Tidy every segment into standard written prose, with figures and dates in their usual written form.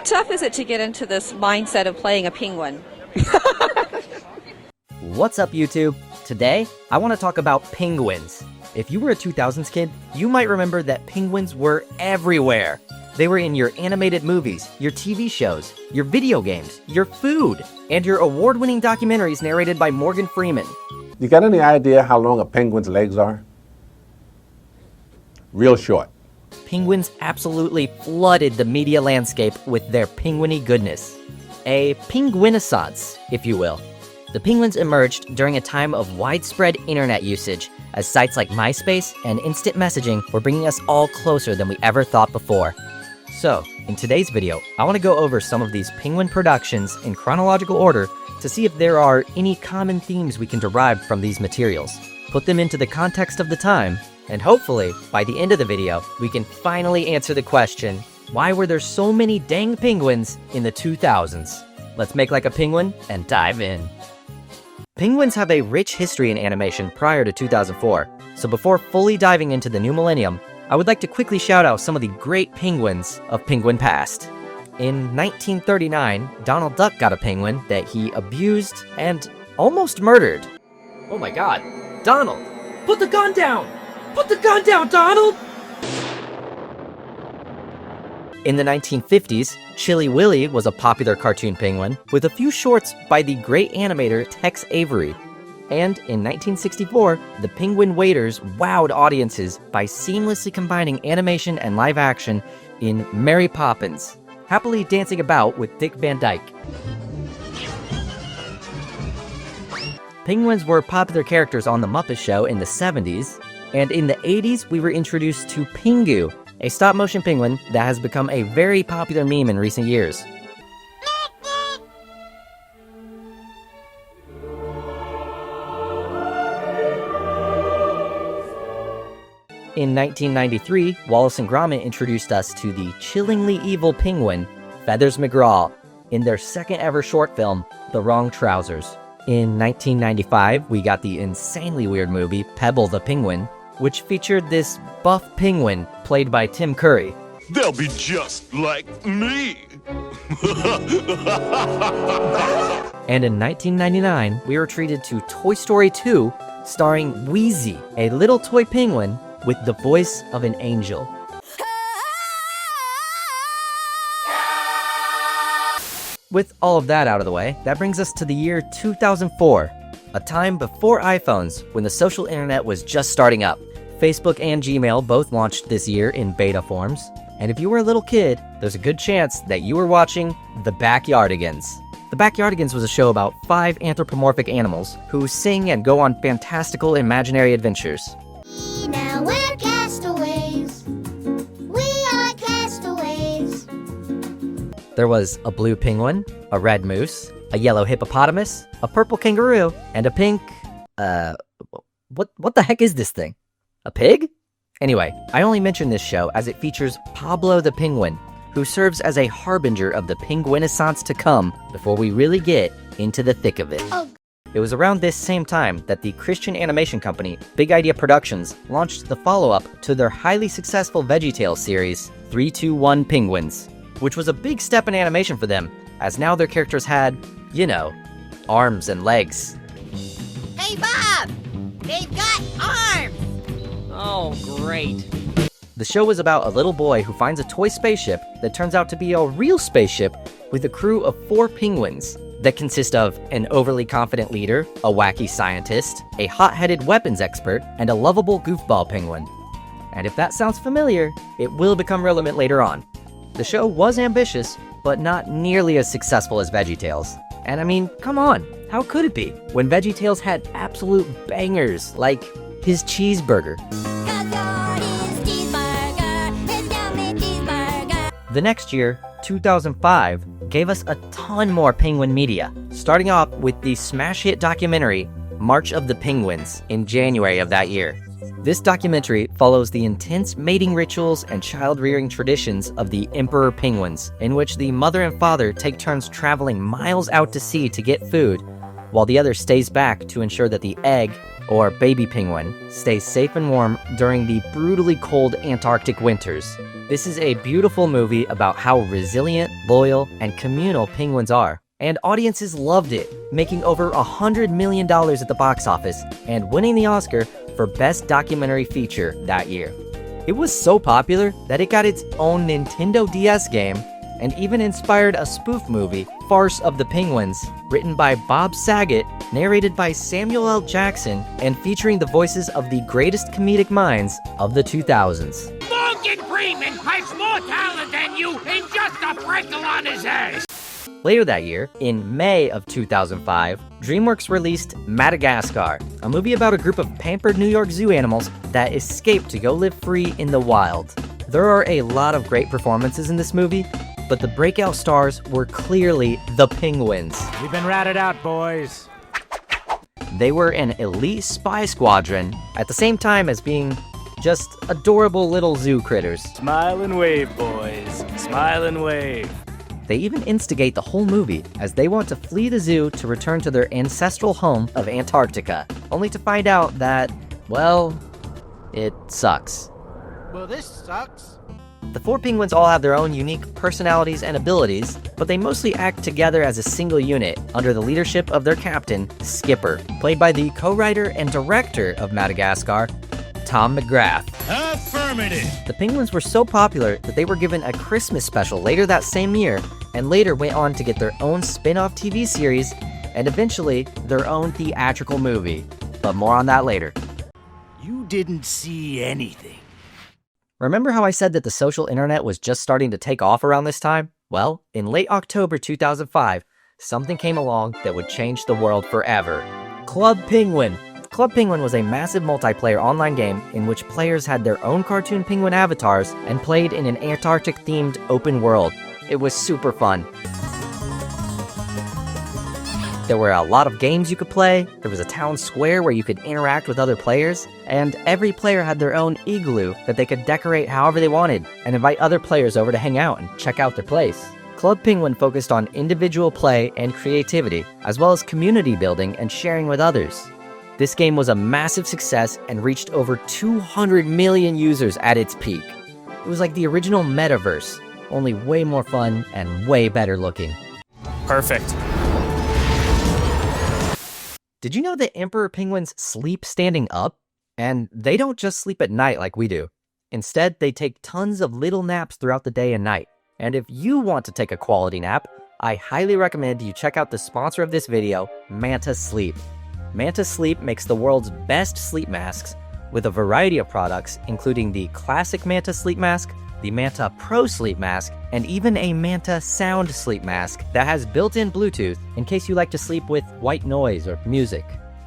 How tough is it to get into this mindset of playing a penguin? What's up, YouTube? Today, I want to talk about penguins. If you were a 2000s kid, you might remember that penguins were everywhere. They were in your animated movies, your TV shows, your video games, your food, and your award-winning documentaries narrated by Morgan Freeman. You got any idea how long a penguin's legs are? Real short. Penguins absolutely flooded the media landscape with their penguiny goodness. A penguinescence, if you will. The penguins emerged during a time of widespread internet usage, as sites like MySpace and instant messaging were bringing us all closer than we ever thought before. So, in today's video, I want to go over some of these penguin productions in chronological order to see if there are any common themes we can derive from these materials, put them into the context of the time, and hopefully, by the end of the video, we can finally answer the question, why were there so many dang penguins in the 2000s? Let's make like a penguin and dive in. Penguins have a rich history in animation prior to 2004, so before fully diving into the new millennium, I would like to quickly shout out some of the great penguins of penguin past. In 1939, Donald Duck got a penguin that he abused and almost murdered. Oh my god, Donald, put the gun down! Put the gun down, Donald! In the 1950s, Chilly Willy was a popular cartoon penguin with a few shorts by the great animator Tex Avery. And in 1964, the Penguin Waiters wowed audiences by seamlessly combining animation and live action in Mary Poppins, happily dancing about with Dick Van Dyke. Penguins were popular characters on The Muppet Show in the 70s, and in the 80s we were introduced to Pingu, a stop-motion penguin that has become a very popular meme in recent years. In 1993, Wallace and Gromit introduced us to the chillingly evil penguin, Feathers McGraw, in their second ever short film, The Wrong Trousers. In 1995, we got the insanely weird movie, Pebble the Penguin, which featured this buff penguin played by Tim Curry. They'll be just like me! And in 1999, we were treated to Toy Story 2, starring Wheezy, a little toy penguin with the voice of an angel. With all of that out of the way, that brings us to the year 2004, a time before iPhones, when the social internet was just starting up. Facebook and Gmail both launched this year in beta forms, and if you were a little kid, there's a good chance that you were watching The Backyardigans. The Backyardigans was a show about 5 anthropomorphic animals who sing and go on fantastical imaginary adventures. Now we're castaways. We are castaways. There was a blue penguin, a red moose, a yellow hippopotamus, a purple kangaroo, and a pink... What the heck is this thing? A pig? Anyway, I only mention this show as it features Pablo the Penguin, who serves as a harbinger of the penguinescence to come before we really get into the thick of it. It was around this same time that the Christian animation company Big Idea Productions launched the follow-up to their highly successful VeggieTales series, 3-2-1 Penguins, which was a big step in animation for them, as now their characters had, you know, arms and legs. Hey, Bob! They've got arms! Oh, great. The show was about a little boy who finds a toy spaceship that turns out to be a real spaceship with a crew of 4 penguins that consist of an overly confident leader, a wacky scientist, a hot-headed weapons expert, and a lovable goofball penguin. And if that sounds familiar, it will become relevant later on. The show was ambitious, but not nearly as successful as VeggieTales. And I mean, come on, how could it be when VeggieTales had absolute bangers like his cheeseburger? The next year, 2005, gave us a ton more penguin media, starting off with the smash hit documentary March of the Penguins in January of that year. This documentary follows the intense mating rituals and child-rearing traditions of the emperor penguins, in which the mother and father take turns traveling miles out to sea to get food, while the other stays back to ensure that the egg, or baby penguin, stays safe and warm during the brutally cold Antarctic winters. This is a beautiful movie about how resilient, loyal, and communal penguins are. And audiences loved it, making over $100 million at the box office and winning the Oscar for Best Documentary Feature that year. It was so popular that it got its own Nintendo DS game and even inspired a spoof movie, Farce of the Penguins, written by Bob Saget, narrated by Samuel L. Jackson, and featuring the voices of the greatest comedic minds of the 2000s. Morgan Freeman has more talent than you in just a freckle on his ass! Later that year, in May of 2005, DreamWorks released Madagascar, a movie about a group of pampered New York zoo animals that escape to go live free in the wild. There are a lot of great performances in this movie, but the breakout stars were clearly the penguins. We've been ratted out, boys. They were an elite spy squadron at the same time as being just adorable little zoo critters. Smile and wave, boys. Smile and wave. They even instigate the whole movie as they want to flee the zoo to return to their ancestral home of Antarctica, only to find out that, well, it sucks. Well, this sucks. The 4 penguins all have their own unique personalities and abilities, but they mostly act together as a single unit under the leadership of their captain, Skipper, played by the co-writer and director of Madagascar, Tom McGrath. Affirmative. The penguins were so popular that they were given a Christmas special later that same year, and later went on to get their own spin-off TV series, and eventually their own theatrical movie. But more on that later. You didn't see anything. Remember how I said that the social internet was just starting to take off around this time? Well, in late October 2005, something came along that would change the world forever. Club Penguin. Club Penguin was a massive multiplayer online game in which players had their own cartoon penguin avatars and played in an Antarctic-themed open world. It was super fun. There were a lot of games you could play, there was a town square where you could interact with other players, and every player had their own igloo that they could decorate however they wanted and invite other players over to hang out and check out their place. Club Penguin focused on individual play and creativity, as well as community building and sharing with others. This game was a massive success and reached over 200 million users at its peak. It was like the original metaverse, only way more fun and way better looking. Perfect. Did you know that emperor penguins sleep standing up? And they don't just sleep at night like we do. Instead, they take tons of little naps throughout the day and night. And if you want to take a quality nap, I highly recommend you check out the sponsor of this video, Manta Sleep. Manta Sleep makes the world's best sleep masks with a variety of products, including the classic Manta Sleep Mask, the Manta Pro Sleep Mask, and even a Manta Sound Sleep Mask that has built-in Bluetooth in case you like to sleep with white noise or music.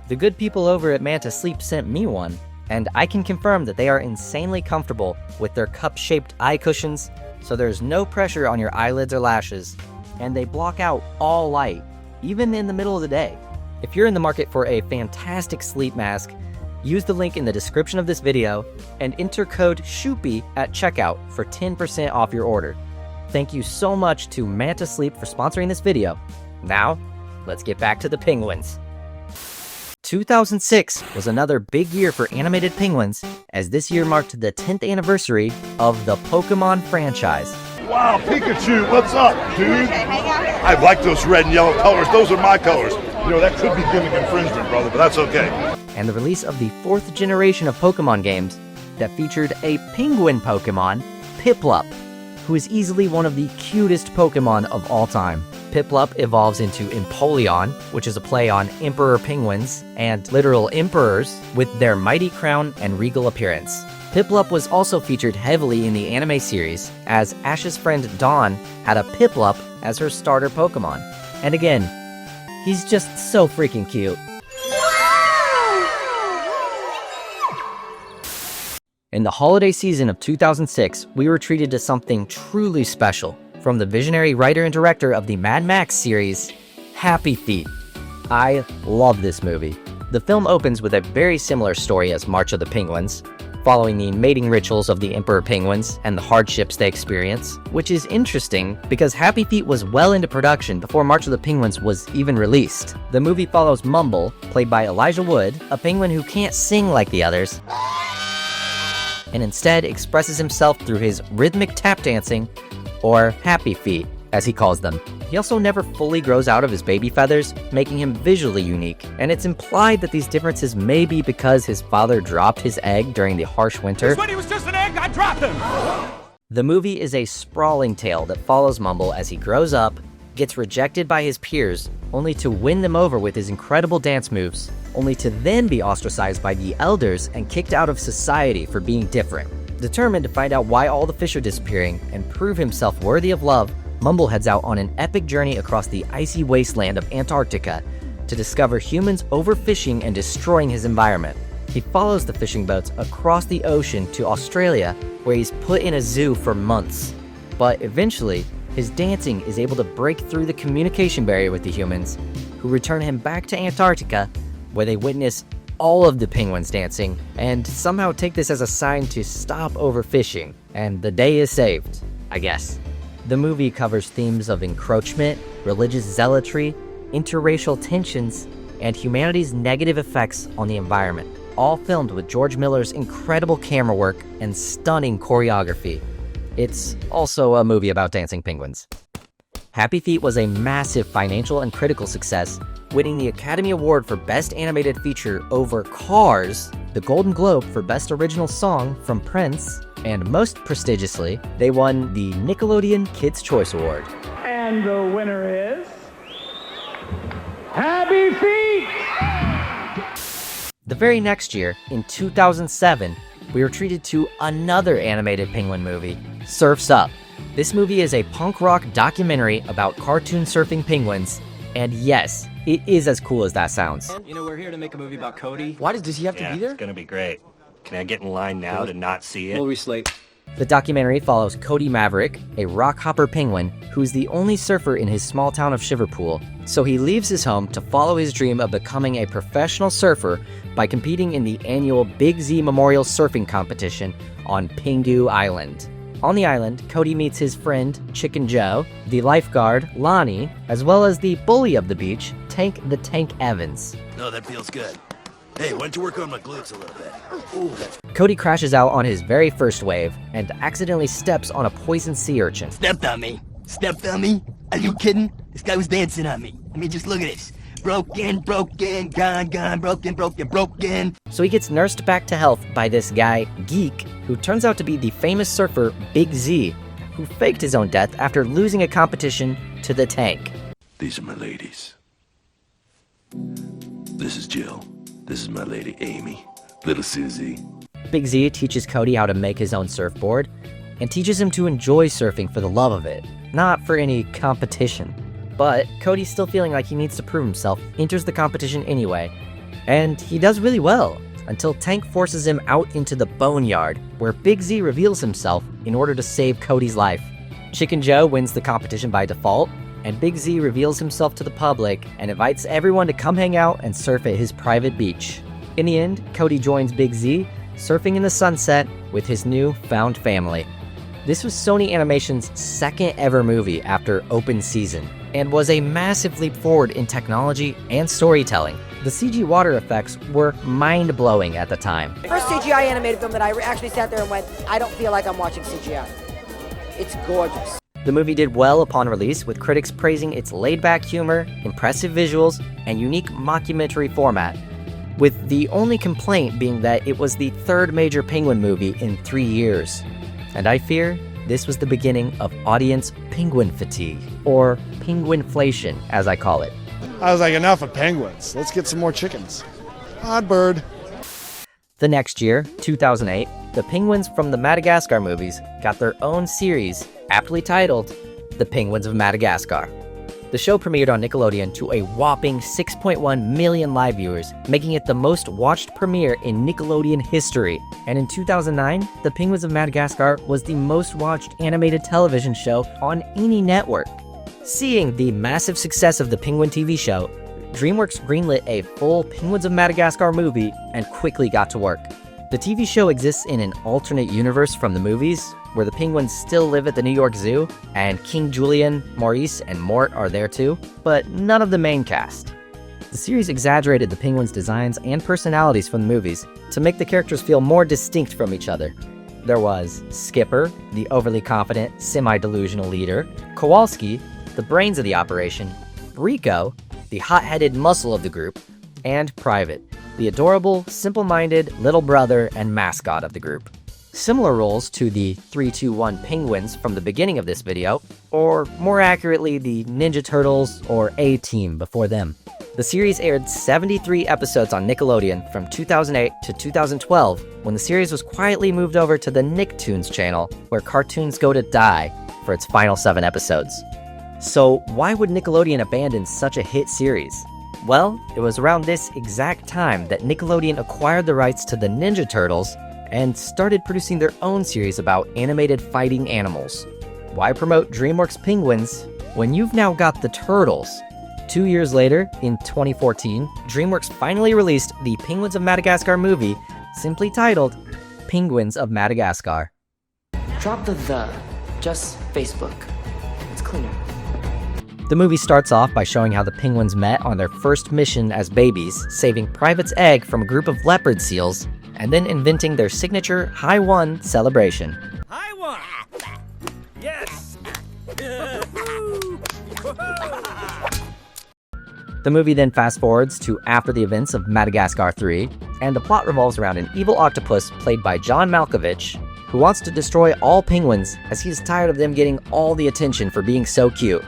The good people over at Manta Sleep sent me one, and I can confirm that they are insanely comfortable with their cup-shaped eye cushions, so there's no pressure on your eyelids or lashes, and they block out all light, even in the middle of the day. If you're in the market for a fantastic sleep mask, use the link in the description of this video and enter code SHOOPY at checkout for 10% off your order. Thank you so much to Manta Sleep for sponsoring this video. Now, let's get back to the penguins. 2006 was another big year for animated penguins, as this year marked the 10th anniversary of the Pokemon franchise. Wow, Pikachu, what's up, dude? I like those red and yellow colors. Those are my colors. You know, that could be gimmick infringement, brother, but that's okay. And the release of the 4th generation of Pokemon games that featured a penguin Pokemon, Piplup, who is easily one of the cutest Pokemon of all time. Piplup evolves into Empoleon, which is a play on emperor penguins and literal emperors with their mighty crown and regal appearance. Piplup was also featured heavily in the anime series, as Ash's friend Dawn had a Piplup as her starter Pokemon. And again, he's just so freaking cute. In the holiday season of 2006, we were treated to something truly special from the visionary writer and director of the Mad Max series, Happy Feet. I love this movie. The film opens with a very similar story as March of the Penguins. following the mating rituals of the emperor penguins and the hardships they experience, which is interesting because Happy Feet was well into production before March of the Penguins was even released. The movie follows Mumble, played by Elijah Wood, a penguin who can't sing like the others, and instead expresses himself through his rhythmic tap dancing, or Happy Feet, as he calls them. He also never fully grows out of his baby feathers, making him visually unique, and it's implied that these differences may be because his father dropped his egg during the harsh winter. When he was just an egg, I dropped him! The movie is a sprawling tale that follows Mumble as he grows up, gets rejected by his peers, only to win them over with his incredible dance moves, only to then be ostracized by the elders and kicked out of society for being different. Determined to find out why all the fish are disappearing and prove himself worthy of love, Mumble heads out on an epic journey across the icy wasteland of Antarctica to discover humans overfishing and destroying his environment. He follows the fishing boats across the ocean to Australia, where he's put in a zoo for months. But eventually, his dancing is able to break through the communication barrier with the humans, who return him back to Antarctica, where they witness all of the penguins dancing and somehow take this as a sign to stop overfishing, and the day is saved, I guess. The movie covers themes of encroachment, religious zealotry, interracial tensions, and humanity's negative effects on the environment, all filmed with George Miller's incredible camera work and stunning choreography. It's also a movie about dancing penguins. Happy Feet was a massive financial and critical success, winning the Academy Award for Best Animated Feature over Cars, the Golden Globe for Best Original Song from Prince, and most prestigiously, they won the Nickelodeon Kids' Choice Award. And the winner is... Happy Feet! The very next year, in 2007, we were treated to another animated penguin movie, Surf's Up. This movie is a punk rock documentary about cartoon surfing penguins, and yes, it is as cool as that sounds. You know, we're here to make a movie about Cody. Why does he have to be there? It's gonna be great. Can I get in line now to not see it? Movie slate. The documentary follows Cody Maverick, a rockhopper penguin who's the only surfer in his small town of Shiverpool. So he leaves his home to follow his dream of becoming a professional surfer by competing in the annual Big Z Memorial Surfing Competition on Pingu Island. On the island, Cody meets his friend, Chicken Joe, the lifeguard, Lonnie, as well as the bully of the beach, Tank the Tank Evans. No, that feels good. Hey, why don't you work on my glutes a little bit? Ooh, that's... Cody crashes out on his very first wave and accidentally steps on a poisoned sea urchin. Stepped on me? Stepped on me? Are you kidding? This guy was dancing on me. I mean, just look at this. Broken, broken, gone, broken, broken, broken. So he gets nursed back to health by this guy, Geek, who turns out to be the famous surfer Big Z, who faked his own death after losing a competition to the Tank. These are my ladies. This is Jill. This is my lady Amy. Little Susie. Big Z teaches Cody how to make his own surfboard and teaches him to enjoy surfing for the love of it, not for any competition. But Cody's still feeling like he needs to prove himself, enters the competition anyway, and he does really well, until Tank forces him out into the boneyard, where Big Z reveals himself in order to save Cody's life. Chicken Joe wins the competition by default, and Big Z reveals himself to the public and invites everyone to come hang out and surf at his private beach. In the end, Cody joins Big Z, surfing in the sunset with his new found family. This was Sony Animation's second ever movie after Open Season, and was a massive leap forward in technology and storytelling. The CG water effects were mind-blowing at the time. First CGI animated film that I actually sat there and went, I don't feel like I'm watching CGI. It's gorgeous. The movie did well upon release, with critics praising its laid-back humor, impressive visuals, and unique mockumentary format, with the only complaint being that it was the third major Penguin movie in 3 years. And I fear this was the beginning of audience penguin fatigue, or penguinflation, as I call it. I was like, enough of penguins. Let's get some more chickens. Odd bird. The next year, 2008, the Penguins from the Madagascar movies got their own series, aptly titled The Penguins of Madagascar. The show premiered on Nickelodeon to a whopping 6.1 million live viewers, making it the most watched premiere in Nickelodeon history. And in 2009, The Penguins of Madagascar was the most watched animated television show on any network. Seeing the massive success of the Penguin TV show, DreamWorks greenlit a full Penguins of Madagascar movie and quickly got to work. The TV show exists in an alternate universe from the movies, where the penguins still live at the New York Zoo, and King Julian, Maurice, and Mort are there too, but none of the main cast. The series exaggerated the penguins' designs and personalities from the movies to make the characters feel more distinct from each other. There was Skipper, the overly confident, semi-delusional leader, Kowalski, the brains of the operation, Rico, the hot-headed muscle of the group, and Private, the adorable, simple-minded little brother and mascot of the group. Similar roles to the 3-2-1 penguins from the beginning of this video, or more accurately, the Ninja Turtles or A-Team before them. The series aired 73 episodes on Nickelodeon from 2008 to 2012, when the series was quietly moved over to the Nicktoons channel, where cartoons go to die, for its final 7 episodes. So why would Nickelodeon abandon such a hit series? Well, it was around this exact time that Nickelodeon acquired the rights to the Ninja Turtles and started producing their own series about animated fighting animals. Why promote DreamWorks Penguins when you've now got the Turtles? 2 years later, in 2014, DreamWorks finally released the Penguins of Madagascar movie, simply titled Penguins of Madagascar. Drop the, just Facebook. It's cleaner. The movie starts off by showing how the penguins met on their first mission as babies, saving Private's egg from a group of leopard seals, and then inventing their signature High One celebration. I won! Yes! The movie then fast forwards to after the events of Madagascar 3, and the plot revolves around an evil octopus played by John Malkovich, who wants to destroy all penguins as he is tired of them getting all the attention for being so cute.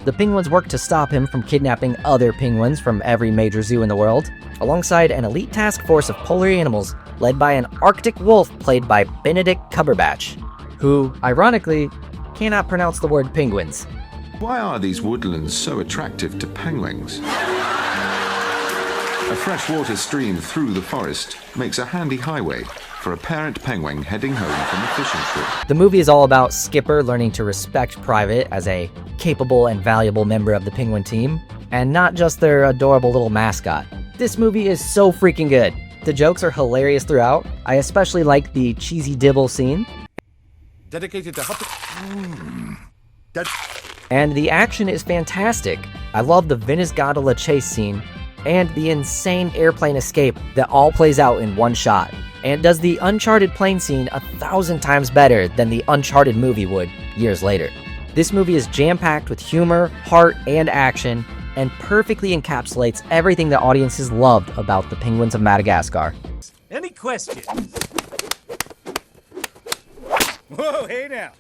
The penguins work to stop him from kidnapping other penguins from every major zoo in the world, alongside an elite task force of polar animals led by an Arctic wolf played by Benedict Cumberbatch, who, ironically, cannot pronounce the word penguins. Why are these woodlands so attractive to penguins? A freshwater stream through the forest makes a handy highway for a parent penguin heading home from a fishing trip. The movie is all about Skipper learning to respect Private as a capable and valuable member of the penguin team, and not just their adorable little mascot. This movie is so freaking good. The jokes are hilarious throughout. I especially like the cheesy dibble scene. Dedicated to And the action is fantastic. I love the Venice gondola chase scene and the insane airplane escape that all plays out in one shot, and does the Uncharted plane scene 1,000 times better than the Uncharted movie would years later. This movie is jam-packed with humor, heart, and action, and perfectly encapsulates everything that audiences loved about the Penguins of Madagascar. Any questions? Whoa, hey now.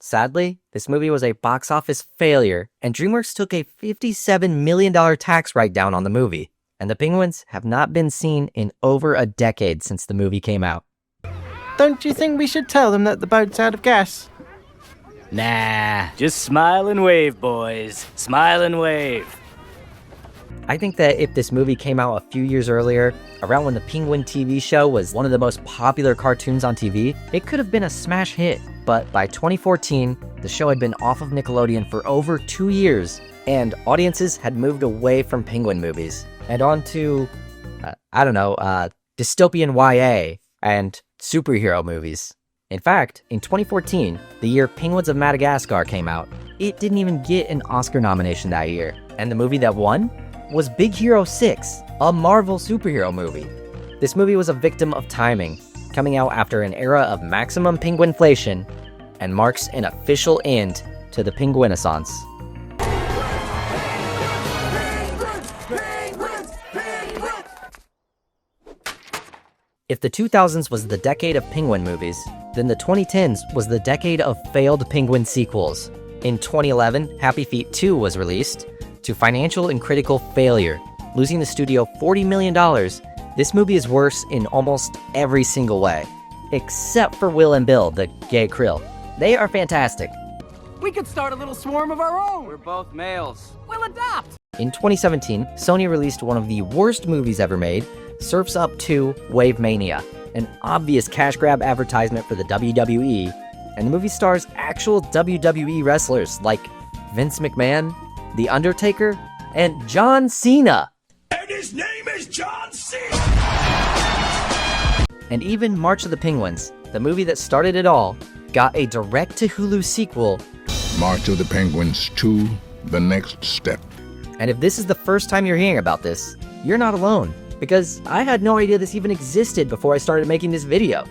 Sadly, this movie was a box office failure, and DreamWorks took a $57 million tax write-down on the movie, and the penguins have not been seen in over a decade since the movie came out. Don't you think we should tell them that the boat's out of gas? Nah, just smile and wave, boys. Smile and wave. I think that if this movie came out a few years earlier, around when the Penguin TV show was one of the most popular cartoons on TV, it could have been a smash hit. But by 2014, the show had been off of Nickelodeon for over 2 years, and audiences had moved away from penguin movies and onto, dystopian YA and superhero movies. In fact, in 2014, the year Penguins of Madagascar came out, it didn't even get an Oscar nomination that year. And the movie that won was Big Hero 6, a Marvel superhero movie. This movie was a victim of timing, coming out after an era of maximum penguinflation, and marks an official end to the Penguinaissance. If the 2000s was the decade of penguin movies, then the 2010s was the decade of failed penguin sequels. In 2011, Happy Feet 2 was released, to financial and critical failure, losing the studio $40 million. This movie is worse in almost every single way, except for Will and Bill, the gay krill. They are fantastic. We could start a little swarm of our own. We're both males. We'll adopt. In 2017, Sony released one of the worst movies ever made, Surf's Up 2 Wave Mania, an obvious cash grab advertisement for the WWE, and the movie stars actual WWE wrestlers like Vince McMahon, The Undertaker, and John Cena. And his name is John Cena! And even March of the Penguins, the movie that started it all, got a direct-to-Hulu sequel. March of the Penguins 2, The Next Step. And if this is the first time you're hearing about this, you're not alone, because I had no idea this even existed before I started making this video.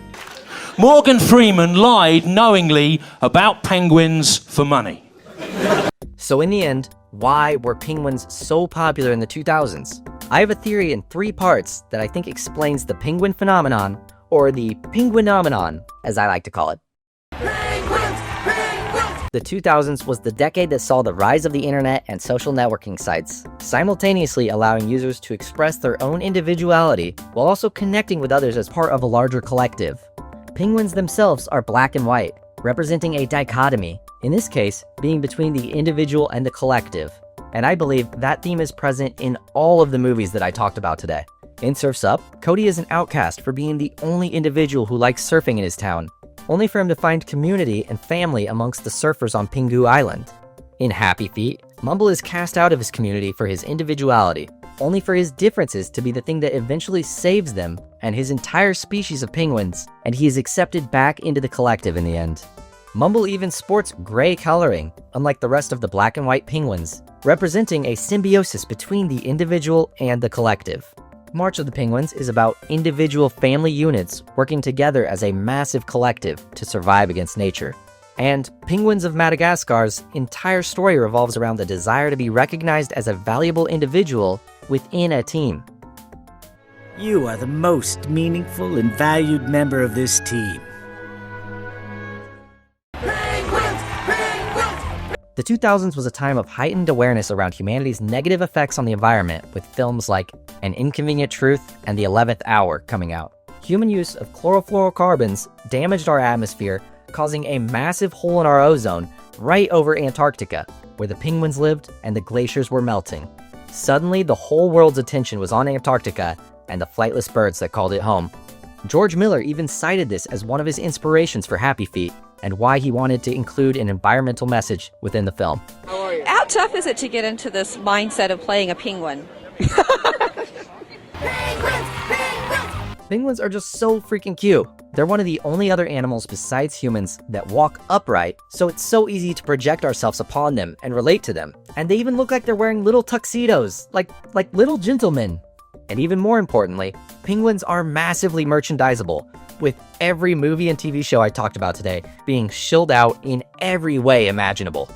Morgan Freeman lied knowingly about penguins for money. So in the end, why were penguins so popular in the 2000s? I have a theory in 3 parts that I think explains the penguin phenomenon, or the penguinomenon, as I like to call it. The 2000s was the decade that saw the rise of the internet and social networking sites, simultaneously allowing users to express their own individuality while also connecting with others as part of a larger collective. Penguins themselves are black and white, representing a dichotomy, in this case being between the individual and the collective. And I believe that theme is present in all of the movies that I talked about today. In Surf's Up, Cody is an outcast for being the only individual who likes surfing in his town, only for him to find community and family amongst the surfers on Pingu Island. In Happy Feet, Mumble is cast out of his community for his individuality, only for his differences to be the thing that eventually saves them and his entire species of penguins, and he is accepted back into the collective in the end. Mumble even sports gray coloring, unlike the rest of the black and white penguins, representing a symbiosis between the individual and the collective. March of the Penguins is about individual family units working together as a massive collective to survive against nature. And Penguins of Madagascar's entire story revolves around the desire to be recognized as a valuable individual within a team. You are the most meaningful and valued member of this team. The 2000s was a time of heightened awareness around humanity's negative effects on the environment, with films like An Inconvenient Truth and The 11th Hour coming out. Human use of chlorofluorocarbons damaged our atmosphere, causing a massive hole in our ozone right over Antarctica, where the penguins lived and the glaciers were melting. Suddenly, the whole world's attention was on Antarctica and the flightless birds that called it home. George Miller even cited this as one of his inspirations for Happy Feet, and why he wanted to include an environmental message within the film. How tough is it to get into this mindset of playing a penguin? Penguins are just so freaking cute. They're one of the only other animals besides humans that walk upright, so it's so easy to project ourselves upon them and relate to them. And they even look like they're wearing little tuxedos, like little gentlemen. And even more importantly, penguins are massively merchandisable, with every movie and TV show I talked about today being shilled out in every way imaginable.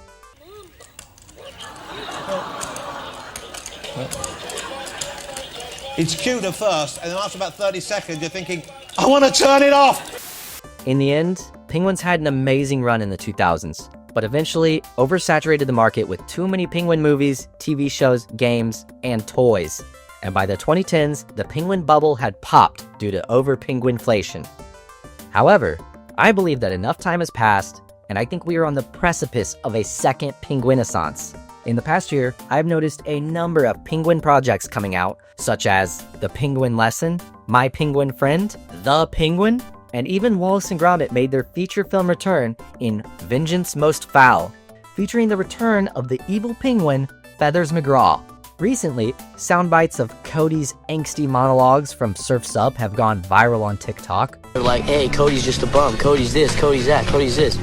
It's cute at first, and then after about 30 seconds, you're thinking, I want to turn it off! In the end, penguins had an amazing run in the 2000s, but eventually oversaturated the market with too many penguin movies, TV shows, games, and toys. And by the 2010s, the penguin bubble had popped due to over-penguinflation. However, I believe that enough time has passed, and I think we are on the precipice of a second penguinisance. In the past year, I've noticed a number of penguin projects coming out, such as The Penguin Lesson, My Penguin Friend, The Penguin, and even Wallace and Gromit made their feature film return in Vengeance Most Foul, featuring the return of the evil penguin, Feathers McGraw. Recently, sound bites of Cody's angsty monologues from Surf's Up have gone viral on TikTok. They're like, hey, Cody's just a bum. Cody's this, Cody's that, Cody's this.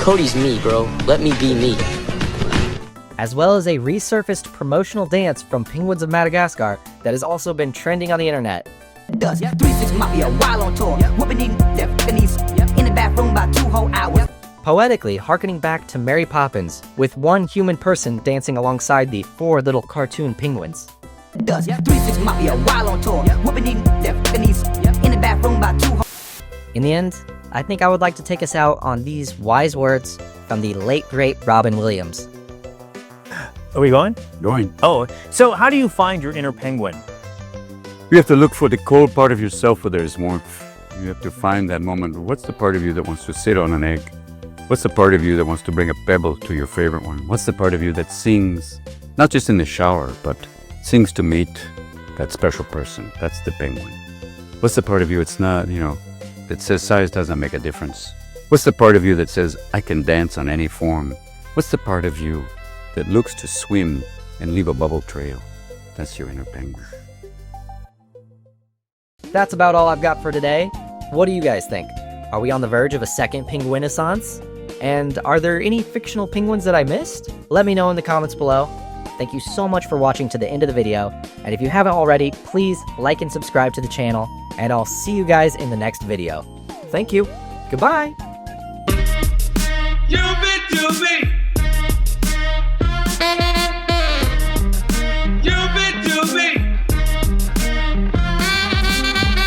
Cody's me, bro. Let me be me. As well as a resurfaced promotional dance from Penguins of Madagascar that has also been trending on the internet. Does 3-6 Mafia while on tour, whooping in the bathroom by 2 whole hours. Poetically harkening back to Mary Poppins, with one human person dancing alongside the 4 little cartoon penguins. Does 3-6 Mafia while on tour, whooping in the bathroom by 2 In the end, I think I would like to take us out on these wise words from the late great Robin Williams. Are we going? Going. Oh, so how do you find your inner penguin? You have to look for the cold part of yourself where there's warmth. You have to find that moment. What's the part of you that wants to sit on an egg? What's the part of you that wants to bring a pebble to your favorite one? What's the part of you that sings, not just in the shower, but sings to meet that special person? That's the penguin. What's the part of you it's not, that says size doesn't make a difference? What's the part of you that says, I can dance on any form? What's the part of you that looks to swim and leave a bubble trail? That's your inner penguin. that's about all I've got for today. What do you guys think? Are we on the verge of a second Penguinaissance? And are there any fictional penguins that I missed? Let me know in the comments below. Thank you so much for watching to the end of the video, and if you haven't already, please like and subscribe to the channel, and I'll see you guys in the next video. Thank you. Goodbye. You've been to me.